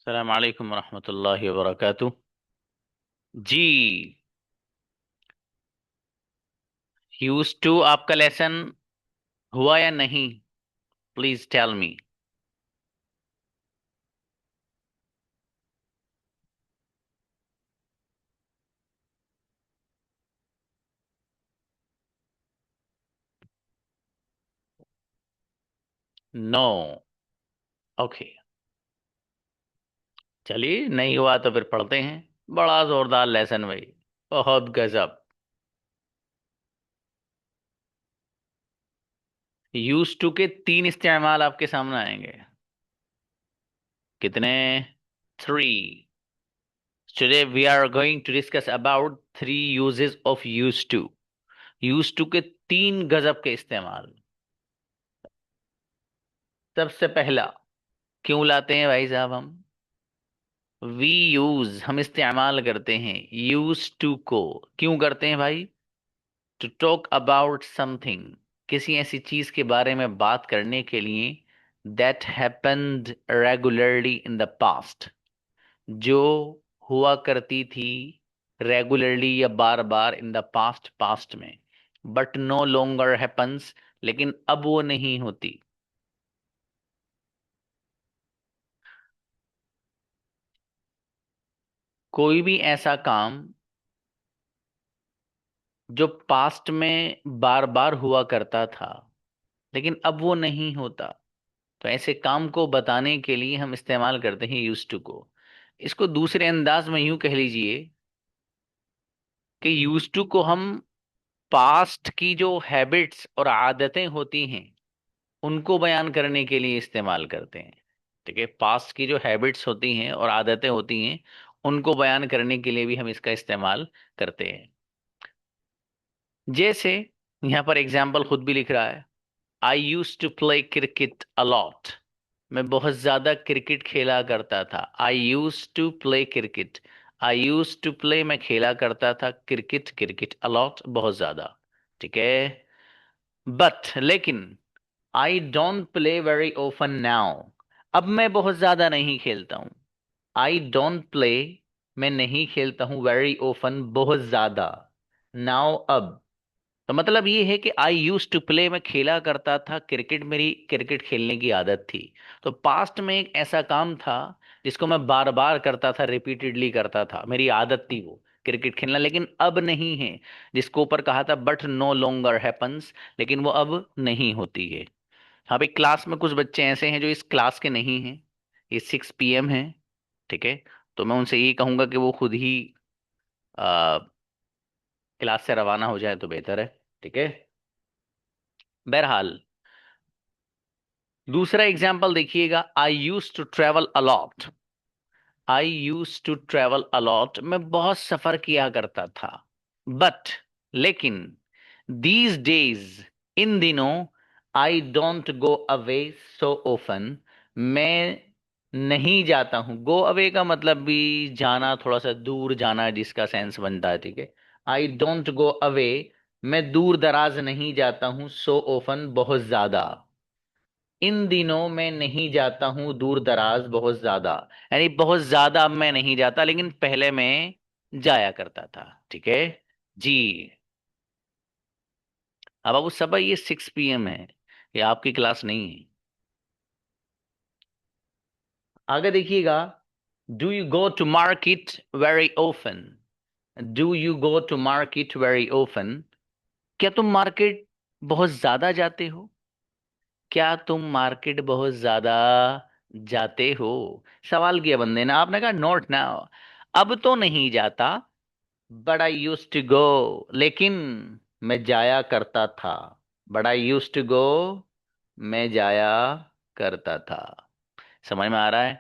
अस्सलाम वालेकुम रहमतुल्लाहि व बरकातुहू। जी, यूज टू आपका लेसन हुआ या नहीं? Please tell me. No. Okay, चलिए नहीं हुआ तो फिर पढ़ते हैं। बड़ा जोरदार लेसन भाई, बहुत गजब। यूज टू के तीन इस्तेमाल आपके सामने आएंगे। कितने? Three. Today we are going to discuss about three uses of used to. Used to के तीन गजब के इस्तेमाल। सबसे पहला, क्यों लाते हैं भाई साहब हम? वी यूज, हम इस्तेमाल करते हैं यूज टू को। क्यों करते हैं भाई? टू टॉक अबाउट समथिंग, किसी ऐसी चीज के बारे में बात करने के लिए that happened regularly in the past, जो हुआ करती थी रेगुलरली या बार बार इन द पास्ट, पास्ट में, बट नो लॉन्गर हैपन्स, लेकिन अब वो नहीं होती। कोई भी ऐसा काम जो पास्ट में बार बार हुआ करता था लेकिन अब वो नहीं होता, तो ऐसे काम को बताने के लिए हम इस्तेमाल करते हैं यूज टू को। इसको दूसरे अंदाज में यूं कह लीजिए कि यूज टू को हम पास्ट की जो हैबिट्स और आदतें होती हैं उनको बयान करने के लिए इस्तेमाल करते हैं। ठीक है, पास्ट की जो हैबिट्स होती हैं और आदतें होती हैं उनको बयान करने के लिए भी हम इसका इस्तेमाल करते हैं। जैसे यहाँ पर एग्जाम्पल खुद भी लिख रहा है, I use to play cricket a lot. मैं बहुत ज्यादा क्रिकेट खेला करता था। I use to play cricket. I use to play, मैं खेला करता था क्रिकेट, क्रिकेट अलॉट, बहुत ज्यादा। ठीक है, बट लेकिन I don't play very often now. अब मैं बहुत ज्यादा नहीं खेलता हूँ। आई डोंट प्ले, मैं नहीं खेलता हूँ, वेरी ओफन, बहुत ज्यादा, नाउ, अब। तो मतलब ये है कि आई यूज टू प्ले, मैं खेला करता था क्रिकेट, मेरी क्रिकेट खेलने की आदत थी। तो पास्ट में एक ऐसा काम था जिसको मैं बार बार करता था, रिपीटेडली करता था, मेरी आदत थी वो क्रिकेट खेलना, लेकिन अब नहीं है। जिसको ऊपर कहा था बट नो लॉन्गर हैपन्स, लेकिन वो अब नहीं होती है। हाँ भाई, क्लास में कुछ बच्चे ऐसे हैं जो इस क्लास के नहीं हैं। ये 6 PM है। ठीक है, तो मैं उनसे यही कहूंगा कि वो खुद ही क्लास से रवाना हो जाए तो बेहतर है। ठीक है, बहरहाल दूसरा एग्जाम्पल देखिएगा, I use to travel a lot. I use to travel a lot, मैं बहुत सफर किया करता था। बट लेकिन दीज डेज, इन दिनों, I don't go away so often, मैं नहीं जाता हूं। गो अवे का मतलब भी जाना, थोड़ा सा दूर जाना जिसका सेंस बनता है। ठीक है, आई डोंट गो अवे, मैं दूर दराज नहीं जाता हूं, सो ओफन, बहुत ज्यादा। इन दिनों मैं नहीं जाता हूं दूर दराज बहुत ज्यादा, यानी बहुत ज्यादा अब मैं नहीं जाता, लेकिन पहले मैं जाया करता था। ठीक है जी। अब बाबू सब, ये 6 PM है, ये आपकी क्लास नहीं है। आगे देखिएगा, do you go to market very often. Do you go to market very often, क्या तुम मार्केट बहुत ज्यादा जाते हो? क्या तुम मार्केट बहुत ज्यादा जाते हो? सवाल किया बंदे ने, आपने कहा नोट नाउ। अब तो नहीं जाता, but I use to go, लेकिन मैं जाया करता था। But I use to go, मैं जाया करता था। समझ में आ रहा है?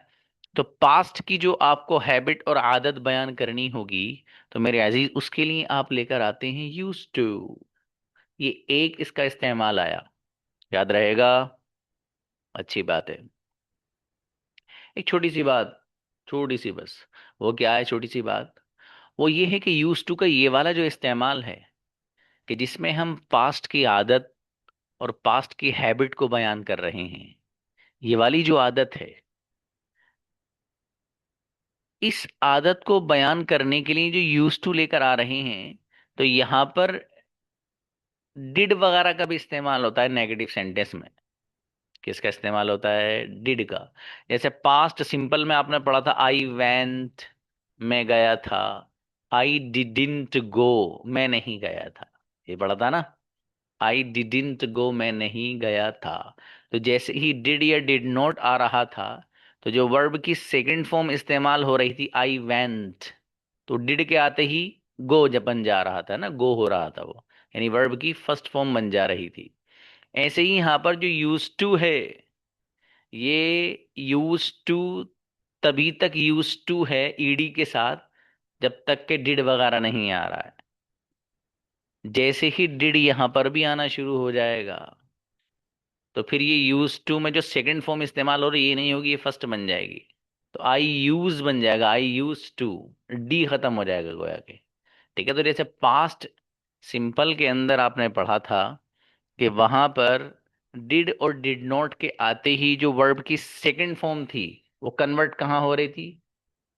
तो पास्ट की जो आपको हैबिट और आदत बयान करनी होगी, तो मेरे अजीज उसके लिए आप लेकर आते हैं यूज टू। ये एक इसका इस्तेमाल आया, याद रहेगा। अच्छी बात है। एक छोटी सी बात, छोटी सी बस। वो क्या है छोटी सी बात? वो ये है कि यूज टू का ये वाला जो इस्तेमाल है, कि जिसमें हम पास्ट की आदत और पास्ट की हैबिट को बयान कर रहे हैं, ये वाली जो आदत है, इस आदत को बयान करने के लिए जो यूज टू लेकर आ रहे हैं, तो यहां पर डिड वगैरह का भी इस्तेमाल होता है नेगेटिव सेंटेंस में। किसका इस्तेमाल होता है? डिड का। जैसे पास्ट सिंपल में आपने पढ़ा था, आई वेंट, मैं गया था। आई डिडंट गो, मैं नहीं गया था। ये पढ़ा था ना? आई डिडंट गो, मैं नहीं गया था। तो जैसे ही डिड या डिड नॉट आ रहा था, तो जो वर्ब की सेकंड फॉर्म इस्तेमाल हो रही थी, आई वेंट, तो डिड के आते ही गो जब बन जा रहा था ना, गो हो रहा था वो, यानी वर्ब की फर्स्ट फॉर्म बन जा रही थी। ऐसे ही यहां पर जो यूज टू है, ये यूज टू तभी तक यूज टू है ईडी के साथ, जब तक के डिड वगैरह नहीं आ रहा है। जैसे ही डिड यहां पर भी आना शुरू हो जाएगा, तो फिर ये यूज टू में जो सेकंड फॉर्म इस्तेमाल हो रही है, ये नहीं होगी, ये फर्स्ट बन जाएगी। तो आई यूज बन जाएगा, आई यूज टू, डी खत्म हो जाएगा गोया के। ठीक है, तो जैसे पास्ट सिंपल के अंदर आपने पढ़ा था कि वहां पर डिड और डिड नॉट के आते ही जो वर्ब की सेकंड फॉर्म थी, वो कन्वर्ट कहाँ हो रही थी?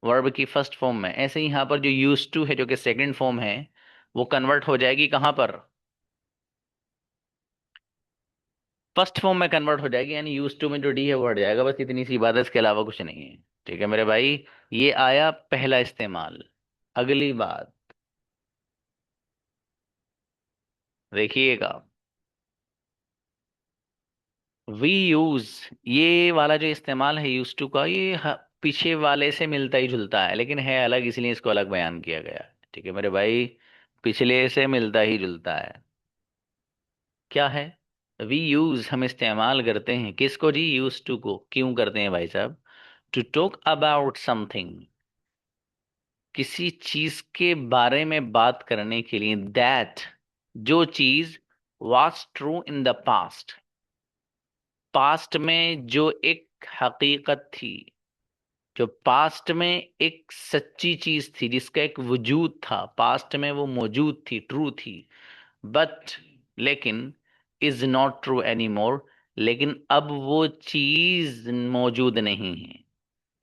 वर्ब की फर्स्ट फॉर्म में। ऐसे ही यहाँ पर जो यूज टू है, जो कि सेकंड फॉर्म है, वो कन्वर्ट हो जाएगी कहाँ पर? फर्स्ट फॉर्म में कन्वर्ट हो जाएगी, यानी यूज टू में जो डी है वो हट जाएगा। बस इतनी सी बात है, इसके अलावा कुछ नहीं है। ठीक है मेरे भाई, ये आया पहला इस्तेमाल। अगली बात देखिएगा, वी यूज, ये वाला जो इस्तेमाल है यूज टू का, ये पीछे वाले से मिलता ही जुलता है, लेकिन है अलग, इसलिए इसको अलग बयान किया गया है। ठीक है मेरे भाई, पिछले से मिलता ही जुलता है। क्या है? वी यूज, हम इस्तेमाल करते हैं किसको जी? यूज टू को। क्यों करते हैं भाई साहब? टू टॉक अबाउट समथिंग, किसी चीज के बारे में बात करने के लिए, दैट, जो चीज was true in the past, past में जो एक हकीकत थी, जो पास्ट में एक सच्ची चीज थी, जिसका एक वजूद था, पास्ट में वो मौजूद थी, ट्रू थी, बट, लेकिन, is not true any more, लेकिन अब वो चीज मौजूद नहीं है।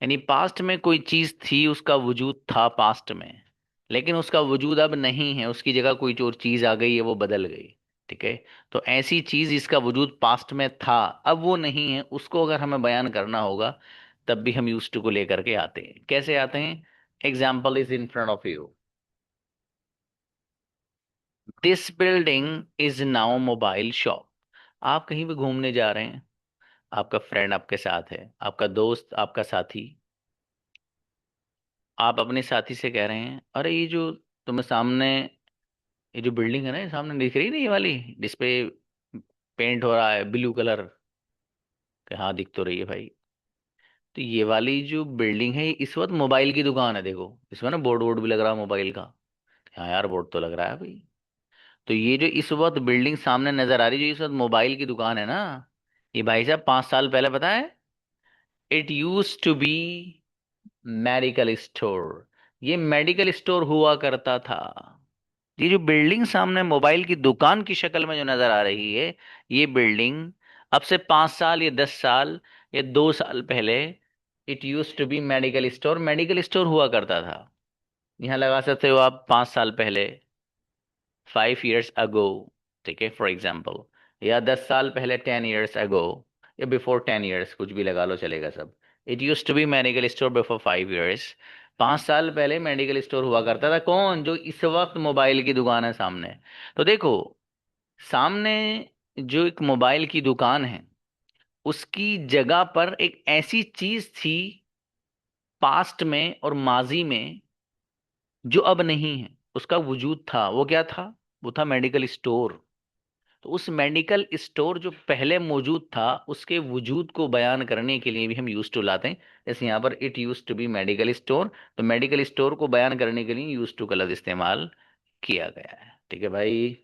यानी पास्ट में कोई चीज थी, उसका वजूद था पास्ट में, लेकिन उसका वजूद अब नहीं है, उसकी जगह कोई और चीज आ गई है, वो बदल गई। ठीक है, तो ऐसी चीज जिसका वजूद पास्ट में था, अब वो नहीं है, उसको अगर हमें बयान करना होगा, तब भी हम यूज टू को लेकर के आते हैं। कैसे आते हैं? Example is in front of you. This building is now mobile shop. आप कहीं भी घूमने जा रहे हैं, आपका फ्रेंड आपके साथ है, आपका दोस्त, आपका साथी, आप अपने साथी से कह रहे हैं, अरे ये जो तुम्हें सामने, ये जो बिल्डिंग है ना, ये सामने दिख रही है ना, ये वाली जिसपे पेंट हो रहा है ब्लू कलर, कि हाँ दिख तो रही है भाई। तो ये वाली जो बिल्डिंग है, ये इस वक्त मोबाइल की दुकान है, देखो इसमें ना बोर्ड वोर्ड भी लग रहा है मोबाइल का। हाँ यार, बोर्ड तो लग रहा है भाई। तो ये जो इस वक्त बिल्डिंग सामने नजर आ रही है, जो इस वक्त मोबाइल की दुकान है ना, ये भाई साहब 5 साल पहले पता है, it used to be medical store, ये मेडिकल स्टोर हुआ करता था। ये जो बिल्डिंग सामने मोबाइल की दुकान की शक्ल में जो नजर आ रही है, ये बिल्डिंग अब से 5 साल या 10 साल या 2 साल पहले, it used to be medical store, medical store हुआ करता था। यहाँ लगा सकते हो आप 5 साल पहले, 5 years ago। ठीक है, फॉर एग्जाम्पल, या 10 साल पहले, 10 years ago, या बिफोर 10 years, कुछ भी लगा लो, चलेगा सब। It used to be medical store before 5 years। 5 साल पहले मेडिकल स्टोर हुआ करता था। कौन? जो इस वक्त मोबाइल की दुकान है सामने। तो देखो, सामने जो एक मोबाइल की दुकान है, उसकी जगह पर एक ऐसी चीज थी पास्ट में और माजी में, जो अब नहीं है, उसका वजूद था। वो क्या था? वो था मेडिकल स्टोर। तो उस मेडिकल स्टोर जो पहले मौजूद था, उसके वजूद को बयान करने के लिए भी हम यूज टू लाते हैं। जैसे यहाँ पर it used to be medical store, तो मेडिकल स्टोर को बयान करने के लिए यूज टू का लफ्ज इस्तेमाल किया गया है। ठीक है भाई,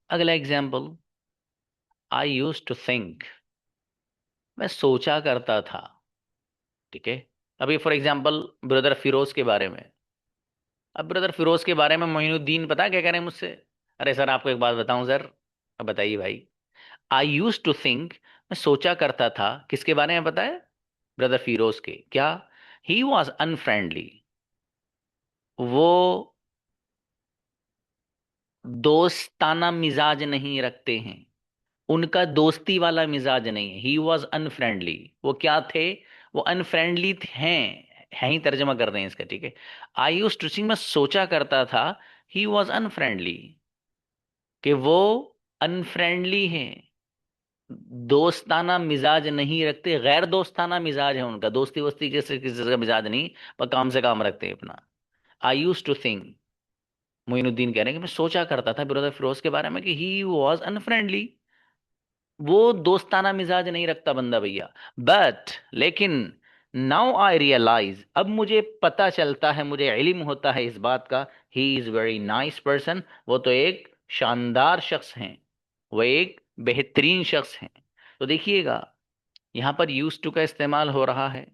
अगला example, I use to think, मैं सोचा करता था। ठीक है, अभी फॉर एग्जाम्पल ब्रदर फिरोज के बारे में। अब ब्रदर फिरोज के बारे में मोइनुद्दीन पता है क्या कह रहे हैं मुझसे? अरे सर, आपको एक बात बताऊं सर। अब बताइए भाई। आई यूज टू थिंक, मैं सोचा करता था, किसके बारे में पता है? ब्रदर फिरोज के। क्या? ही वॉज अनफ्रेंडली, वो दोस्ताना मिजाज नहीं रखते हैं, उनका दोस्ती वाला मिजाज नहीं है। ही वॉज अनफ्रेंडली, वो क्या थे? वो अनफ्रेंडली हैं ही तर्जमा कर रहे हैं इसका, ठीक है। आई यूज टू थिंक, मैं सोचा करता था, ही वॉज अनफ्रेंडली, कि वो अनफ्रेंडली हैं, दोस्ताना मिजाज नहीं रखते, गैर दोस्ताना मिजाज है उनका, दोस्ती वोस्ती किसी किसी का मिजाज नहीं, पर काम से काम रखते हैं अपना। आई यूज टू थिंक, मोइनुद्दीन कह रहे हैं कि मैं सोचा करता था ब्रदर फिरोज के बारे में कि ही वॉज अनफ्रेंडली, वो दोस्ताना मिजाज नहीं रखता बंदा भैया। बट लेकिन नाउ आई रियलाइज, अब मुझे पता चलता है, मुझे इल्म होता है इस बात का, he is very nice person, वो तो एक शानदार शख्स हैं, वो एक बेहतरीन शख्स हैं। तो देखिएगा, यहाँ पर यूज टू का इस्तेमाल हो रहा है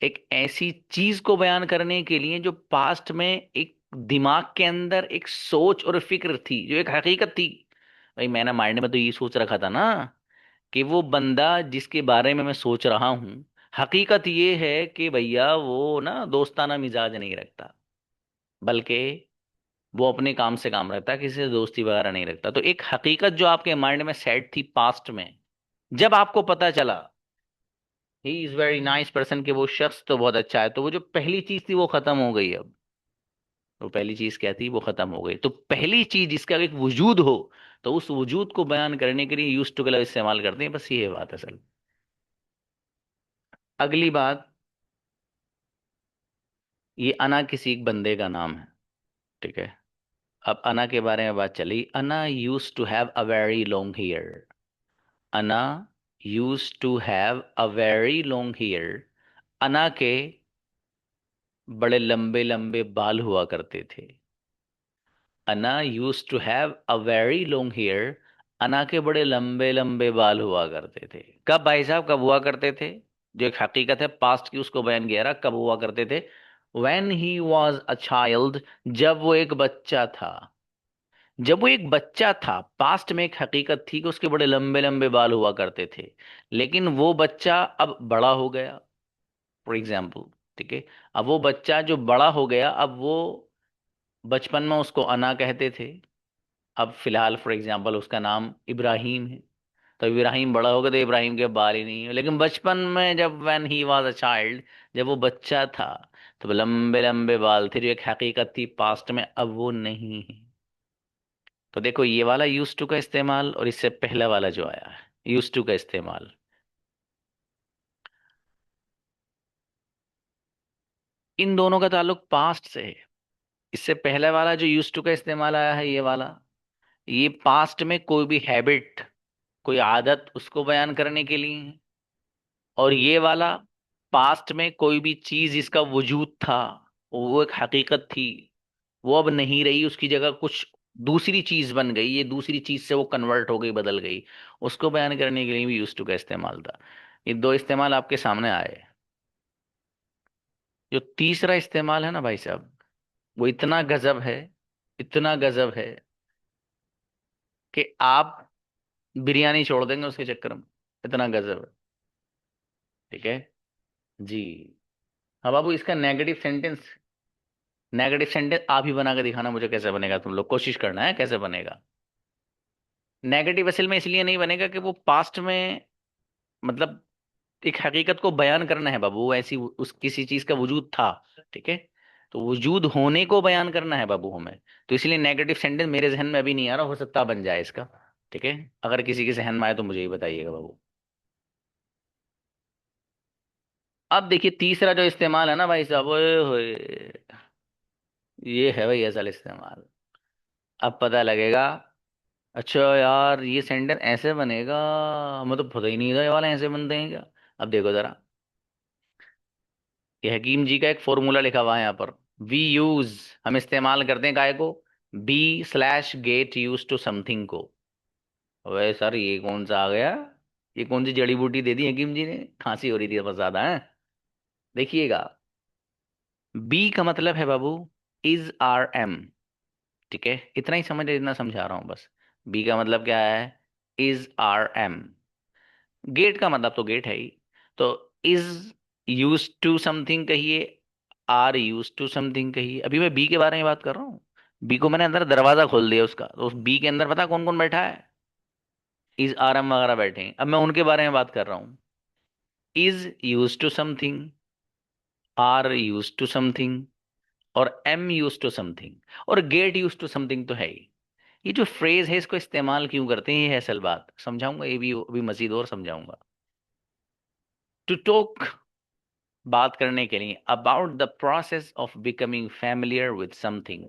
एक ऐसी चीज को बयान करने के लिए जो पास्ट में एक दिमाग के अंदर एक सोच और फिक्र थी, जो एक हकीकत थी। भाई मैंने माइंड में तो ये सोच रखा था ना कि वो बंदा जिसके बारे में मैं सोच रहा हूं, हकीकत ये है कि भैया वो ना दोस्ताना मिजाज नहीं रखता, बल्कि वो अपने काम से काम रखता है, किसी से दोस्ती वगैरह नहीं रखता। तो एक हकीकत जो आपके माइंड में सेट थी पास्ट में, जब आपको पता चला he is very nice person, कि वो शख्स तो बहुत अच्छा है, तो वो जो पहली चीज थी वो खत्म हो गई। अब वो पहली चीज क्या थी, वो खत्म हो गई। तो पहली चीज जिसका एक वजूद हो, तो उस वजूद को बयान करने के लिए यूज टू का लफ्ज इस्तेमाल करते हैं, बस ये बात है असल। अगली बात, ये अना किसी एक बंदे का नाम है, ठीक है। अब अना के बारे में बात चली, Anna use to have a very long hair, Anna use to have a very long hair, Anna के बड़े लंबे लंबे बाल हुआ करते थे। Anna use to have a very long hair, Anna के बड़े लंबे लंबे बाल हुआ करते थे। कब भाई साहब, कब हुआ करते थे? जो एक हकीकत है पास्ट की, उसको बयान किया रहा, कब हुआ करते थे? When he was a child, जब वो एक बच्चा था। जब वो एक बच्चा था, पास्ट में एक हकीकत थी कि उसके बड़े लंबे लंबे बाल हुआ करते थे, लेकिन वो बच्चा अब बड़ा हो गया, फॉर एग्जाम्पल, ठीक है। अब वो बच्चा जो बड़ा हो गया, अब वो बचपन में उसको अना कहते थे, अब फिलहाल फॉर एग्जाम्पल उसका नाम इब्राहिम है। तो इब्राहिम बड़ा हो गया तो इब्राहिम के बाल ही नहीं है, लेकिन बचपन में जब when he was a child, जब वो बच्चा था, तो लंबे लंबे बाल थे, जो एक हकीकत थी पास्ट में, अब वो नहीं है। तो देखो, ये वाला यूज टू का इस्तेमाल और इससे पहला वाला जो आया है यूज टू का इस्तेमाल, इन दोनों का ताल्लुक पास्ट से है। इससे पहले वाला जो यूज टू का इस्तेमाल आया है, ये वाला, ये पास्ट में कोई भी हैबिट, कोई आदत, उसको बयान करने के लिए है। और ये वाला पास्ट में कोई भी चीज जिसका वजूद था, वो एक हकीकत थी, वो अब नहीं रही, उसकी जगह कुछ दूसरी चीज बन गई, ये दूसरी चीज से वो कन्वर्ट हो गई, बदल गई, उसको बयान करने के लिए भी यूज टू का इस्तेमाल था। ये दो इस्तेमाल आपके सामने आए। जो तीसरा इस्तेमाल है ना भाई साहब, वो इतना गजब है, इतना गजब है कि आप बिरयानी छोड़ देंगे उसके चक्कर में, इतना गजब है, ठीक है जी। हाँ बाबू, इसका नेगेटिव सेंटेंस आप ही बना के दिखाना मुझे, कैसे बनेगा, तुम लोग कोशिश करना है कैसे बनेगा। नेगेटिव असल में इसलिए नहीं बनेगा कि वो पास्ट में, मतलब एक हकीकत को बयान करना है बाबू, वो ऐसी उस किसी चीज का वजूद था, ठीक है। तो वजूद होने को बयान करना है बाबू हमें, तो इसलिए नेगेटिव सेंटेंस मेरे जहन में अभी नहीं आ रहा, हो सकता बन जाए इसका, ठीक है। अगर किसी के जहन में आए तो मुझे ही बताइएगा बाबू। अब देखिए तीसरा जो इस्तेमाल है ना भाई साहब, ओए होए, ये है भाई असल इस्तेमाल। अब पता लगेगा, अच्छा यार ये सेंटेंस ऐसे बनेगा, हमें तो पता ही नहीं था ये वाले ऐसे बनते हैं क्या। अब देखो जरा, ये हकीम जी का एक फॉर्मूला लिखा हुआ है यहाँ पर। वी यूज, हम इस्तेमाल करते हैं काय को, B slash get use to something को। अरे सर ये कौन सा आ गया, ये कौन सी जड़ी बूटी दे दी हकीम जी ने, खांसी हो रही थी बस ज्यादा है। देखिएगा, बी का मतलब है बाबू इज आर एम, ठीक है, इतना ही समझ, इतना समझा रहा हूं बस। बी का मतलब क्या है, इज आर एम। गेट का मतलब तो गेट है ही, तो इज यूज टू समथिंग कहिए, आर यूज टू समथिंग कहिए। अभी मैं बी के बारे में बात कर रहा हूँ। बी को मैंने अंदर दरवाजा खोल दिया उसका, तो उस बी के अंदर पता कौन कौन बैठा है? इज, आर, एम वगैरह बैठे हैं। अब मैं उनके बारे में बात कर रहा हूँ। Is use to something, are use to something, और एम यूज टू समथिंग, और गेट यूज टू समथिंग तो है ही। ये जो फ्रेज है इसको इस्तेमाल क्यों करते हैं, ये है असल बात। समझाऊंगा ये भी अभी मजीद और समझाऊंगा। टू टॉक, बात करने के लिए, about the process of becoming familiar with something,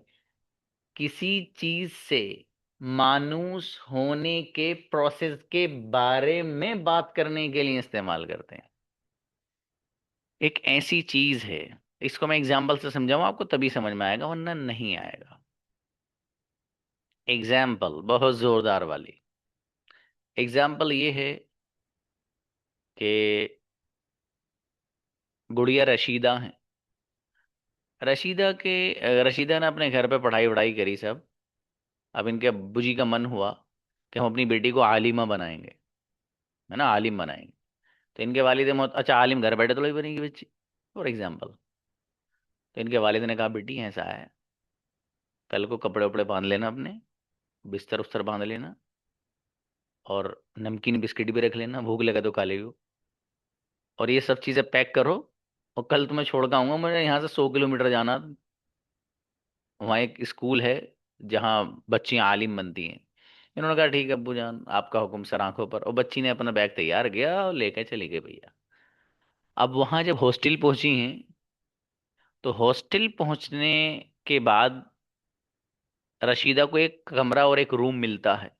किसी चीज से मानूस होने के प्रोसेस के बारे में बात करने के लिए इस्तेमाल करते हैं। एक ऐसी चीज है, इसको मैं एग्जाम्पल से समझाऊं आपको तभी समझ में आएगा, वरना नहीं आएगा। एग्जाम्पल बहुत जोरदार वाली। एग्जाम्पल ये है कि गुड़िया रशीदा है। रशीदा ने अपने घर पे पढ़ाई वढ़ाई करी सब। अब इनके अब्बू जी का मन हुआ कि हम अपनी बेटी को आलिमा बनाएंगे, है ना, आलिम बनाएंगे। तो इनके वालिद मोहत, अच्छा आलिम घर बैठे थोड़ी बनेगी बच्ची, फॉर एग्जाम्पल। तो इनके वालिद ने कहा बेटी ऐसा है, कल को कपड़े उपड़े बांध लेना अपने, बिस्तर उस्तर बांध लेना, और नमकीन बिस्किट भी रख लेना, भूख लगा तो खा लेगा, और ये सब चीज़ें पैक करो, और कल तुम्हें छोड़ के आऊंगा, मुझे यहाँ से 100 किलोमीटर जाना। वहाँ एक स्कूल है जहाँ बच्चियाँ आलिम बनती हैं। इन्होंने कहा ठीक है अब्बू जान, आपका हुक्म सर आंखों पर। और बच्ची ने अपना बैग तैयार किया और लेकर चली गई भैया। अब वहाँ जब हॉस्टल पहुंची हैं, तो हॉस्टल पहुंचने के बाद रशीदा को एक कमरा और एक रूम मिलता है।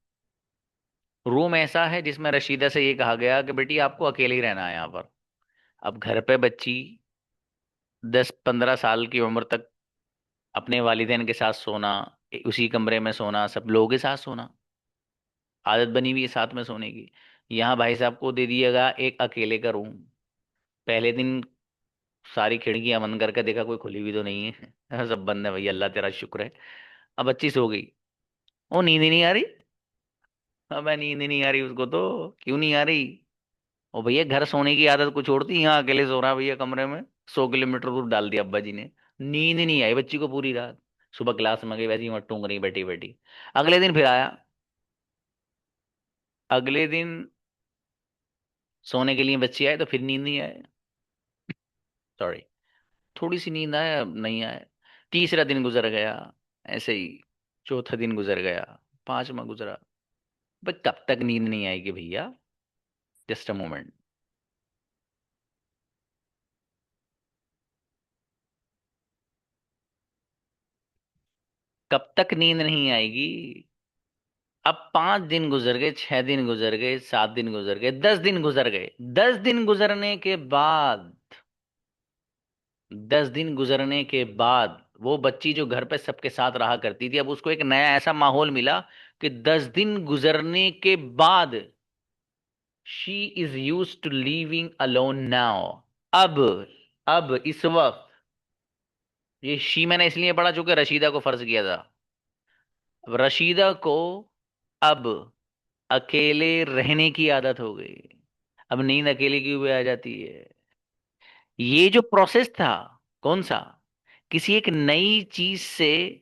रूम ऐसा है जिसमें रशीदा से ये कहा गया कि बेटी आपको अकेले ही रहना है यहाँ पर। अब घर पे बच्ची 10-15 साल की उम्र तक अपने वालिदैन के साथ सोना, उसी कमरे में सोना, सब लोगों के साथ सोना, आदत बनी हुई है साथ में सोने की। यहाँ भाई साहब को दे दिएगा एक अकेले का रूम। पहले दिन सारी खिड़कियां बंद करके देखा कोई खुली हुई तो नहीं है सब बंद है, भैया अल्लाह तेरा शुक्र है। अब बच्ची सो गई, वो नींद ही नहीं आ रही। अब नींद ही नहीं आ रही उसको, तो क्यों नहीं आ रही? ओ भैया घर सोने की आदत को छोड़ती, यहाँ अकेले सो रहा भैया कमरे में, 100 किलोमीटर दूर डाल दिया अब्बा जी ने। नींद ही नहीं आई बच्ची को पूरी रात। सुबह क्लास में गई, वैसे ही मट टूंग रही बैठी बैठी। अगले दिन फिर आया। अगले दिन सोने के लिए बच्ची आए तो फिर नींद नहीं आए, सॉरी, थोड़ी सी नींद आया, अब नहीं आया। तीसरा दिन गुजर गया ऐसे ही, चौथा दिन गुजर गया, पांचवा गुजरा। बट कब तक नींद नहीं आएगी भैया? Just a moment. कब तक नींद नहीं आएगी? अब 5 दिन गुजर गए, 6 दिन गुजर गए, 7 दिन गुजर गए, 10 दिन गुजर गए। 10 दिन गुजरने के बाद, 10 दिन गुजरने के बाद वो बच्ची जो घर पे सबके साथ रहा करती थी, अब उसको एक नया ऐसा माहौल मिला कि 10 दिन गुजरने के बाद she is use to living alone now. अब अब इस वक्त, ये शी मैंने इसलिए पढ़ा चूंकि रशीदा को फर्ज किया था। अब रशीदा को अब अकेले रहने की आदत हो गई। अब नींद अकेले क्यों भी आ जाती है? ये जो प्रोसेस था, कौन सा, किसी एक नई चीज से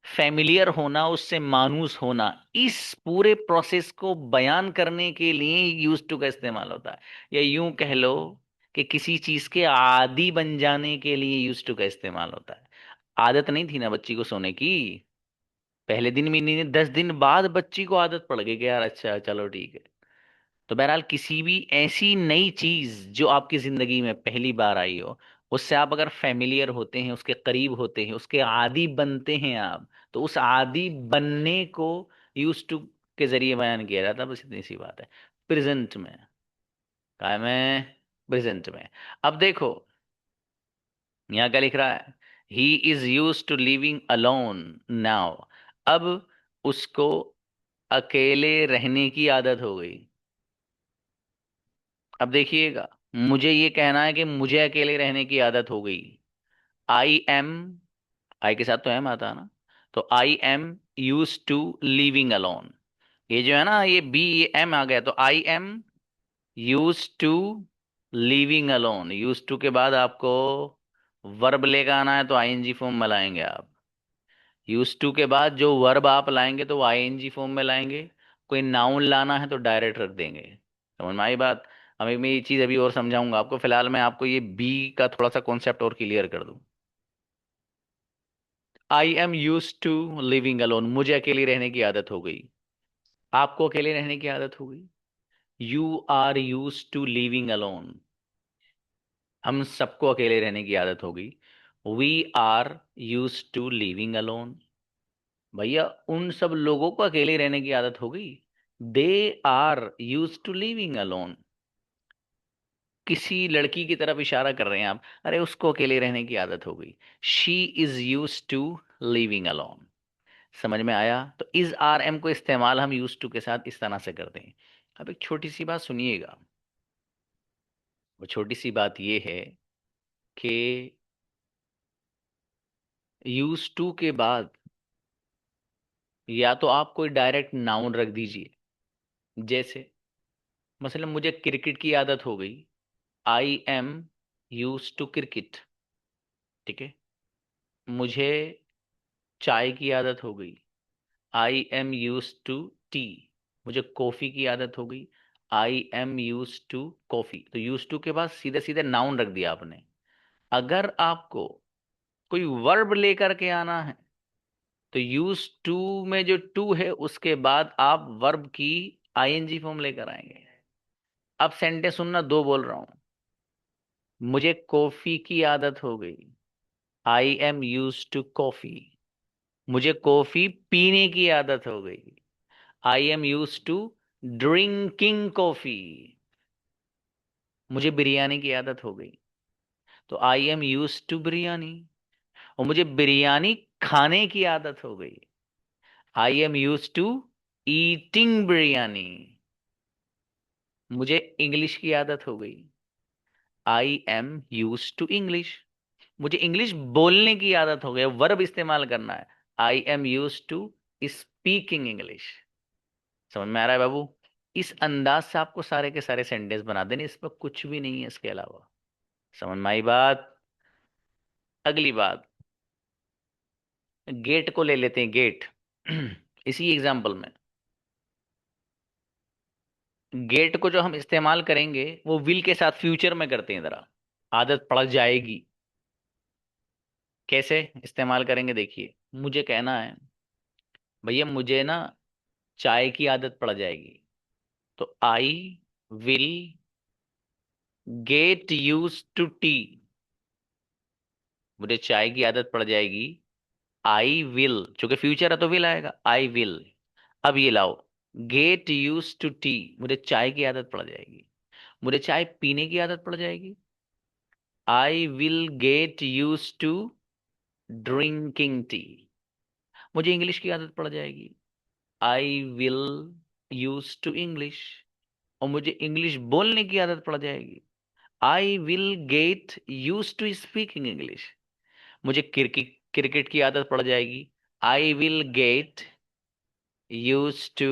फैमिलियर होना, उससे मानूस होना, इस पूरे प्रोसेस को बयान करने के लिए यूज टू का इस्तेमाल होता है। या यूं कह लो कि किसी चीज के आदी बन जाने के लिए यूज टू का इस्तेमाल होता है। आदत नहीं थी ना बच्ची को सोने की, पहले दिन भी नहीं, 10 दिन बाद बच्ची को आदत पड़ गई कि यार अच्छा चलो ठीक है। तो बहरहाल किसी भी ऐसी नई चीज जो आपकी जिंदगी में पहली बार आई हो, उससे आप अगर फेमिलियर होते हैं, उसके करीब होते हैं, उसके आदी बनते हैं आप, तो उस आदी बनने को यूज टू के जरिए बयान किया जाता है। बस इतनी सी बात है। प्रेजेंट में, काय में, प्रेजेंट में। अब देखो यहाँ क्या लिख रहा है, he is use to living alone now. अब उसको अकेले रहने की आदत हो गई। अब देखिएगा, मुझे ये कहना है कि मुझे अकेले रहने की आदत हो गई। आई एम, आई के साथ तो एम आता है ना, तो I am use to living alone. ये जो है ना, ये बी एम आ गया, तो I am use to living alone. Use to के बाद आपको वर्ब लेकर आना है तो आईएनजी फॉर्म में लाएंगे आप। यूज टू के बाद जो वर्ब आप लाएंगे तो वो आईएनजी फॉर्म में लाएंगे। कोई नाउन लाना है तो डायरेक्ट रख देंगे। समझ में आई बात? अभी मैं ये चीज अभी और समझाऊंगा आपको, फिलहाल मैं आपको ये बी का थोड़ा सा कॉन्सेप्ट और क्लियर कर दूं। I am use to living alone, मुझे अकेले रहने की आदत हो गई। आपको अकेले रहने की आदत हो गई। You are use to living alone, हम सबको अकेले रहने की आदत हो गई। We are use to living alone, भैया उन सब लोगों को अकेले रहने की आदत हो गई। They are use to living alone, किसी लड़की की तरफ इशारा कर रहे हैं आप, अरे उसको अकेले रहने की आदत हो गई। She is use to living alone. समझ में आया? तो इज आर एम को इस्तेमाल हम यूज टू के साथ इस तरह से करते हैं। अब एक छोटी सी बात सुनिएगा। वो छोटी सी बात ये है कि यूज टू के बाद या तो आप कोई डायरेक्ट नाउन रख दीजिए, जैसे मसलन मुझे क्रिकेट की आदत हो गई, I am use to cricket. ठीक है। मुझे चाय की आदत हो गई, I am use to tea. मुझे कॉफी की आदत हो गई, I am use to coffee. तो यूज टू के बाद सीधे सीधे नाउन रख दिया आपने। अगर आपको कोई वर्ब लेकर के आना है तो यूज टू में जो टू है उसके बाद आप वर्ब की आईएनजी फॉर्म लेकर आएंगे। अब सेंटेंस सुनना, दो बोल रहा हूं। मुझे कॉफी की आदत हो गई, I am use to coffee. मुझे कॉफी पीने की आदत हो गई, I am use to drinking coffee. मुझे बिरयानी की आदत हो गई तो I am use to biryani. और मुझे बिरयानी खाने की आदत हो गई, I am use to eating biryani. मुझे इंग्लिश की आदत हो गई, I am use to English. मुझे इंग्लिश बोलने की आदत हो गई, वर्ब इस्तेमाल करना है, आई am use to speaking English. समझ में आ रहा है बाबू? इस अंदाज से आपको सारे के सारे सेंटेंस बना देने, इसमें कुछ भी नहीं है इसके अलावा। समझ में आई बात? अगली बात, गेट को ले लेते हैं, गेट। इसी एग्जाम्पल में गेट को जो हम इस्तेमाल करेंगे वो विल के साथ फ्यूचर में करते हैं, जरा आदत पड़ जाएगी। कैसे इस्तेमाल करेंगे देखिए, मुझे कहना है भैया मुझे ना चाय की आदत पड़ जाएगी, तो I will get use to tea. मुझे चाय की आदत पड़ जाएगी, आई विल, चूंकि फ्यूचर है तो विल आएगा, आई विल। अब ये लाओ, गेट यूज टू टी, मुझे चाय की आदत पड़ जाएगी। मुझे चाय पीने की आदत पड़ जाएगी, I will get use to drinking tea. मुझे इंग्लिश की आदत पड़ जाएगी, I will use to English. और मुझे इंग्लिश बोलने की आदत पड़ जाएगी, I will get use to speaking English. मुझे क्रिकेट क्रिकेट की आदत पड़ जाएगी, I will get use to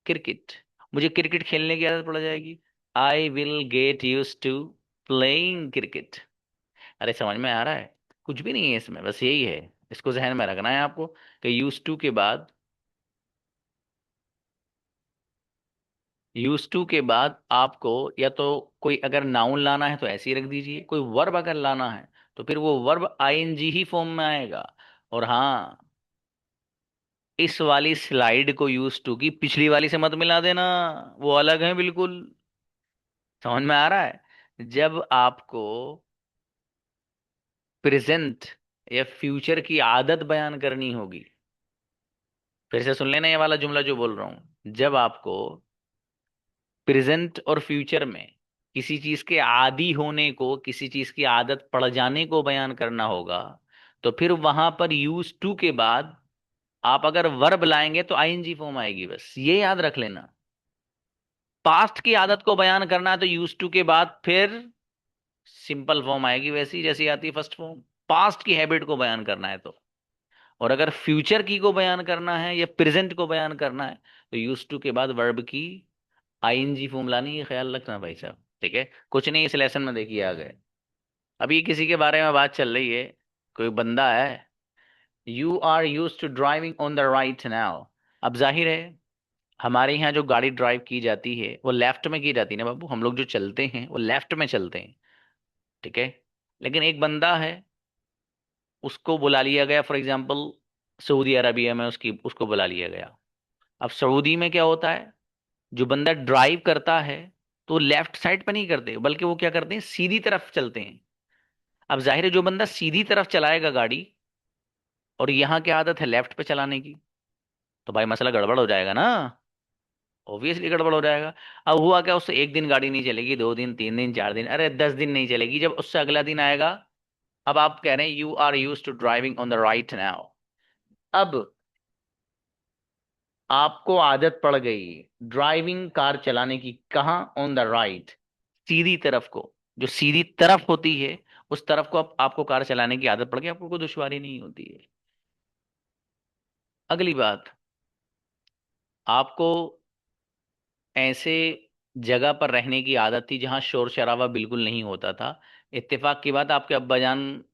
cricket. मुझे क्रिकेट खेलने की आदत पड़ जाएगी, I will get use to playing cricket. अरे समझ में आ रहा है? कुछ भी नहीं है इसमें, बस यही है, इसको जहन में रखना है आपको कि यूज टू के बाद, यूज टू के बाद आपको या तो कोई अगर नाउन लाना है तो ऐसे ही रख दीजिए, कोई वर्ब अगर लाना है तो फिर वो वर्ब आईएनजी ही फॉर्म में आएगा। और हाँ, इस वाली स्लाइड को यूज टू की पिछली वाली से मत मिला देना, वो अलग है बिल्कुल। समझ में आ रहा है? जब आपको प्रेजेंट या फ्यूचर की आदत बयान करनी होगी, फिर से सुन लेना ये वाला जुमला जो बोल रहा हूं, जब आपको प्रेजेंट और फ्यूचर में किसी चीज के आदी होने को, किसी चीज की आदत पड़ जाने को बयान करना होगा, तो फिर वहां पर यूज टू के बाद आप अगर वर्ब लाएंगे तो आईएनजी फॉर्म आएगी, बस ये याद रख लेना। पास्ट की आदत को बयान करना है तो यूज टू के बाद फिर सिंपल फॉर्म आएगी, वैसी जैसी आती है फर्स्ट फॉर्म, पास्ट की हैबिट को बयान करना है तो। और अगर फ्यूचर की को बयान करना है या प्रेजेंट को बयान करना है तो यूज टू के बाद वर्ब की आईएनजी फॉर्म लानी है, ख्याल रखना भाई साहब। ठीक है, कुछ नहीं, इस लेसन में देखिए आ गए। अभी किसी के बारे में बात चल रही है, कोई बंदा है, you are use to driving on the right now. अब जाहिर है हमारे यहाँ जो गाड़ी ड्राइव की जाती है वो लेफ्ट में की जाती है ना बाबू, हम लोग जो चलते हैं वो लेफ्ट में चलते हैं, ठीक है। लेकिन एक बंदा है, उसको बुला लिया गया फॉर एग्जांपल, सऊदी अरबिया में उसकी उसको बुला लिया गया। अब सऊदी में क्या होता है, जो बंदा ड्राइव करता है तो लेफ्ट साइड पे नहीं करते, बल्कि वो क्या करते हैं, सीधी तरफ चलते हैं। अब जाहिर है जो बंदा सीधी तरफ चलाएगा गाड़ी, और यहाँ की आदत है लेफ्ट पे चलाने की, तो भाई मसला गड़बड़ हो जाएगा ना, ऑब्वियसली गड़बड़ हो जाएगा। अब हुआ क्या, उससे एक दिन गाड़ी नहीं चलेगी, 2 दिन, 3 दिन, 4 दिन, अरे 10 दिन नहीं चलेगी। जब उससे अगला दिन आएगा, अब आप कह रहे हैं you are use to driving on the right now. अब आपको आदत पड़ गई ड्राइविंग कार चलाने की, कहाँ, ऑन द राइट, सीधी तरफ को, जो सीधी तरफ होती है उस तरफ को आपको कार चलाने की आदत पड़ गई, आपको कोई दुश्वारी नहीं होती है। अगली बात, आपको ऐसे जगह पर रहने की आदत थी जहां शोर शराबा बिल्कुल नहीं होता था। इत्तेफाक की बात, आपके अब्बाजान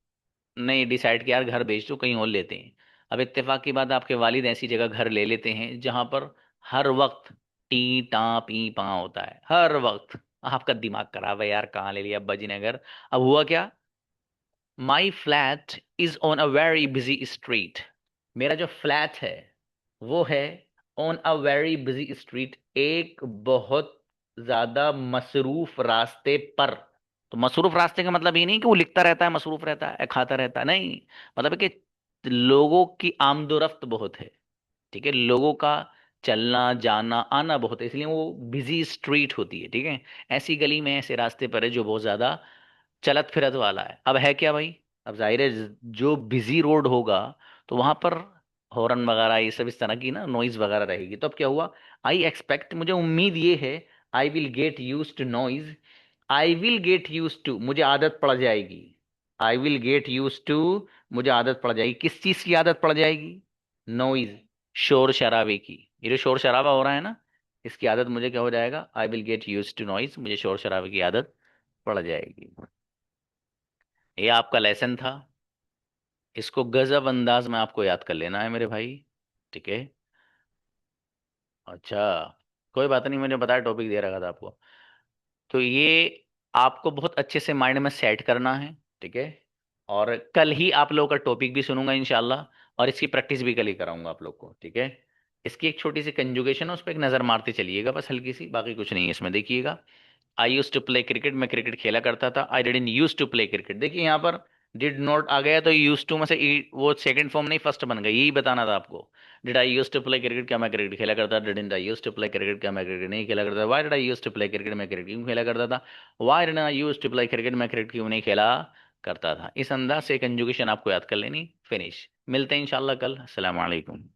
ने डिसाइड किया यार घर भेज दो, कहीं और लेते हैं। अब इत्तेफाक की बात, आपके वालिद ऐसी जगह घर ले लेते हैं जहां पर हर वक्त टी टा पी पा होता है, हर वक्त। आपका दिमाग खराब है यार, कहाँ ले लिया अब्बा जी ने घर। अब हुआ क्या, माई flat is on a very busy street. मेरा जो फ्लैट है वो है on a very busy street, एक बहुत ज्यादा मसरूफ रास्ते पर। तो मसरूफ रास्ते का मतलब ये नहीं कि वो लिखता रहता है, मसरूफ रहता है, खाता रहता है, नहीं। मतलब है कि लोगों की आमदोरफ्त बहुत है, ठीक है, लोगों का चलना जाना आना बहुत है, इसलिए वो बिजी स्ट्रीट होती है, ठीक है। ऐसी गली में ऐसे रास्ते पर है जो बहुत ज्यादा चलत फिरत वाला है। अब है क्या भाई, अब जाहिर है जो बिजी रोड होगा तो वहां पर हॉर्न वगैरह ये सब इस तरह की ना नॉइज वगैरह रहेगी। तो अब क्या हुआ, आई एक्सपेक्ट, मुझे उम्मीद ये है, I will get use to noise, I will get use to, मुझे आदत पड़ जाएगी, I will get use to, मुझे आदत पड़ जाएगी, किस चीज की आदत पड़ जाएगी, नॉइज, शोर शराबे की। ये जो शोर शराबा हो रहा है ना, इसकी आदत मुझे क्या हो जाएगा, I will get use to noise, मुझे शोर शराबे की आदत पड़ जाएगी। ये आपका लेसन था, इसको गजब अंदाज में आपको याद कर लेना है मेरे भाई, ठीक है। अच्छा, कोई बात नहीं, मैंने बताया टॉपिक दे रखा था आपको, तो ये आपको बहुत अच्छे से माइंड में सेट करना है, ठीक है। और कल ही आप लोगों का टॉपिक भी सुनूंगा इंशाल्लाह, और इसकी प्रैक्टिस भी कल ही कराऊंगा आप लोग को, ठीक है। इसकी एक छोटी सी कंजुगेशन है, उस पर एक नज़र मारते चलिएगा, बस हल्की सी, बाकी कुछ नहीं है इसमें, देखिएगा। I use to play cricket, मैं क्रिकेट खेला करता था। I didn't use to play cricket, देखिए यहाँ पर डिड नॉट आ गया, तो यूज टू में से वो सेकंड फॉर्म नहीं फर्स्ट बन गई, यही बताना था आपको। Did I use to play cricket, क्या मैं क्रिकेट खेला करता था, didn't I use to play cricket, क्या मैं क्रिकेट नहीं खेला करता था, why did I use to play cricket, मैं क्रिकेट क्यों खेला करता था, why did I use to play cricket, मैं क्रिकेट क्यों नहीं खेला करता था। इस अंदाज से कंजुगेशन आपको याद कर लेनी, फिनिश। मिलते हैं इंशाल्लाह कल, अस्सलाम वालेकुम।